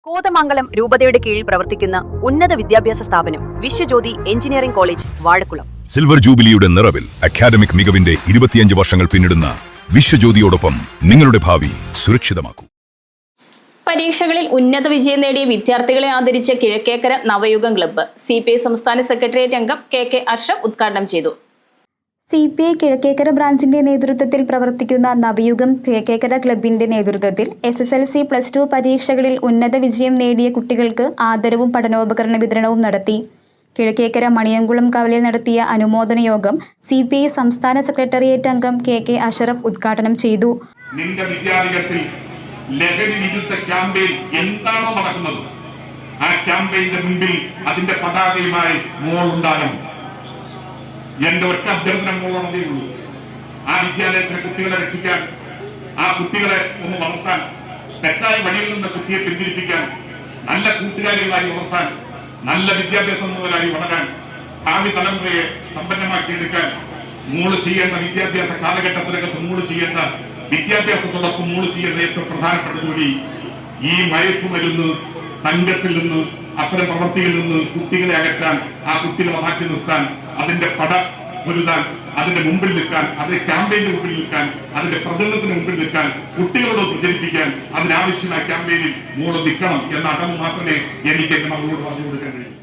കോതമംഗലം രൂപതയുടെ കീഴിൽ പ്രവർത്തിക്കുന്ന ഉന്നത വിദ്യാഭ്യാസ സ്ഥാപനം Viswajyothi engineering college Vazhakulam. Silver ജൂബിലിയുടെ നിറവിൽ അക്കാദമിക് മികവിന്റെ 25 വർഷങ്ങൾ പിന്നിടുന്ന വിശ്വജ്യോതിയോടൊപ്പം നിങ്ങളുടെ ഭാവി സുരക്ഷിതമാക്കൂ. പരീക്ഷകളിൽ ഉന്നത വിജയം നേടിയ വിദ്യാർത്ഥികളെ ആദരിച്ച കിഴക്കേക്കര നവയുഗം ക്ലബ്ബ് CPI സംസ്ഥാന സെക്രട്ടേറിയറ്റ് അംഗം KK അഷ്റഫ് ഉദ്ഘാടനം ചെയ്തു. CPI കിഴക്കേക്കര ബ്രാഞ്ചിന്റെ നേതൃത്വത്തിൽ പ്രവർത്തിക്കുന്ന നവയുഗം കിഴക്കേക്കര ക്ലബിന്റെ നേതൃത്വത്തിൽ SSLC +2 പരീക്ഷകളിൽ ഉന്നത വിജയം നേടിയ കുട്ടികൾക്ക് ആദരവും പഠനോപകരണ വിതരണവും നടത്തി. കിഴക്കേക്കര മണിയംകുളം കവലയിൽ നടത്തിയ അനുമോദന യോഗം CPI സംസ്ഥാന സെക്രട്ടേറിയറ്റ് അംഗം KK അഷ്റഫ് ഉദ്ഘാടനം ചെയ്തു. ലഹരി വിരുദ്ധ ക്യാമ്പയിൻ എന്താണോ നടക്കുന്നത്, ആ ക്യാമ്പയിന്റെ മുമ്പിൽ അതിന്റെ പതാകയുമായി മോളുണ്ടാകണം. എന്റെ ഒറ്റ അഭ്യർത്ഥന മോളേ ഉള്ളൂ. ആ വിദ്യാലയത്തിലെ കുട്ടികളെ രക്ഷിക്കാൻ, ആ കുട്ടികളെ ഒന്ന് വളർത്താൻ, തെറ്റായ വഴിയിൽ നിന്ന് കുട്ടിയെ പിന്തിരിപ്പിക്കാൻ, നല്ല കൂട്ടുകാരികളായി വളർത്താൻ, നല്ല വിദ്യാഭ്യാസമുള്ളവരായി വളരാൻ, ഭാവി തലമുറയെ സമ്പന്നമാക്കിയെടുക്കാൻ മോള് ചെയ്യേണ്ട വിദ്യാഭ്യാസ കാലഘട്ടത്തിനകത്ത് മോള് ചെയ്യേണ്ട വിദ്യാഭ്യാസത്തോടൊപ്പം മോള് ചെയ്യുന്ന ഏറ്റവും പ്രധാനപ്പെട്ട ജോലി ഈ മയക്കുമരുന്ന് സംഘത്തിൽ നിന്ന്, അത്തരം പ്രവൃത്തിയിൽ നിന്ന് കുട്ടികളെ അകറ്റാൻ, ആ കുട്ടികളെ മാറ്റി നിർത്താൻ, അതിന്റെ പട പൊരുതാൻ, അതിന്റെ മുമ്പിൽ നിൽക്കാൻ, അതിന്റെ ക്യാമ്പയിന്റെ മുമ്പിൽ നിൽക്കാൻ, അതിന്റെ പ്രചരണത്തിന് മുമ്പിൽ നിൽക്കാൻ, കുട്ടികളോട് പ്രചരിപ്പിക്കാൻ അതിനാവശ്യമായ ക്യാമ്പയിനിൽ മോള് നിൽക്കണം എന്ന അടവ് മാത്രമേ എനിക്ക് എന്റെ മകളോട് പറഞ്ഞു കൊടുക്കാൻ കഴിയൂ.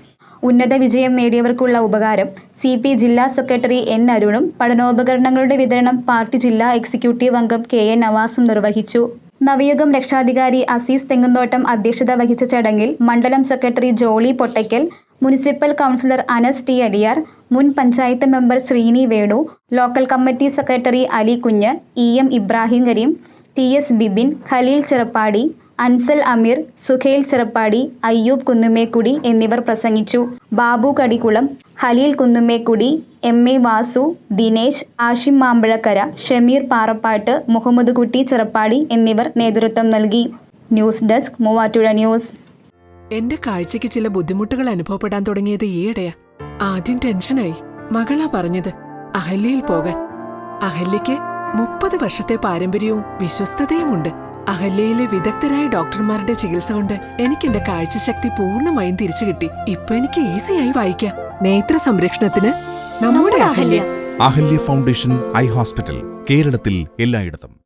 ഉന്നത വിജയം നേടിയവർക്കുള്ള ഉപകാരം CPI ജില്ലാ സെക്രട്ടറി N അരുണും പഠനോപകരണങ്ങളുടെ വിതരണം പാർട്ടി ജില്ലാ എക്സിക്യൂട്ടീവ് അംഗം KA നവാസും നിർവഹിച്ചു. നവയുഗം രക്ഷാധികാരി അസീസ് തെങ്ങുന്തോട്ടം അധ്യക്ഷത വഹിച്ച ചടങ്ങിൽ മണ്ഡലം secretary Jolly Pottakkal, municipal councillor Anas T Aliyar, മുൻ panchayat member Sreeni Venu, local committee secretary Ali Kunju, EM Ibrahim Kareem, TS Bibin, Khaleel Cheruppadi, Ansal അമീർ, സുഖേൽ ചെറുപ്പാടി, അയ്യൂബ് കുന്നുമേക്കുടി എന്നിവർ പ്രസംഗിച്ചു. ബാബു കടിക്കുളം, ഖലീൽ കുന്നുമേക്കുടി, MA വാസു, ദിനേശ്, ആഷിം മാമ്പഴക്കര, ഷമീർ പാറപ്പാട്ട്, മുഹമ്മദ് കുട്ടി ചെറുപ്പാടി എന്നിവർ നേതൃത്വം നൽകി. News desk Muvattupuzha news. എന്റെ കാഴ്ചയ്ക്ക് ചില ബുദ്ധിമുട്ടുകൾ അനുഭവപ്പെടാൻ തുടങ്ങിയത് ഈയിടെയാ. ആദ്യം ടെൻഷനായി. മകളാ പറഞ്ഞത് അഹല്യയിൽ പോകാൻ. അഹല്യയ്ക്ക് 30 വർഷത്തെ പാരമ്പര്യവും വിശ്വസ്തതയുമുണ്ട്. അഹല്യയിലെ വിദഗ്ധരായ ഡോക്ടർമാരുടെ ചികിത്സ കൊണ്ട് എനിക്ക് എന്റെ കാഴ്ചശക്തി പൂർണ്ണമായും തിരിച്ചു കിട്ടി. ഇപ്പൊ എനിക്ക് ഈസിയായി വായിക്കാം. നേത്ര സംരക്ഷണത്തിന് നമ്മുടെ Ahalya. Ahalya foundation eye hospital, കേരളത്തിൽ എല്ലായിടത്തും.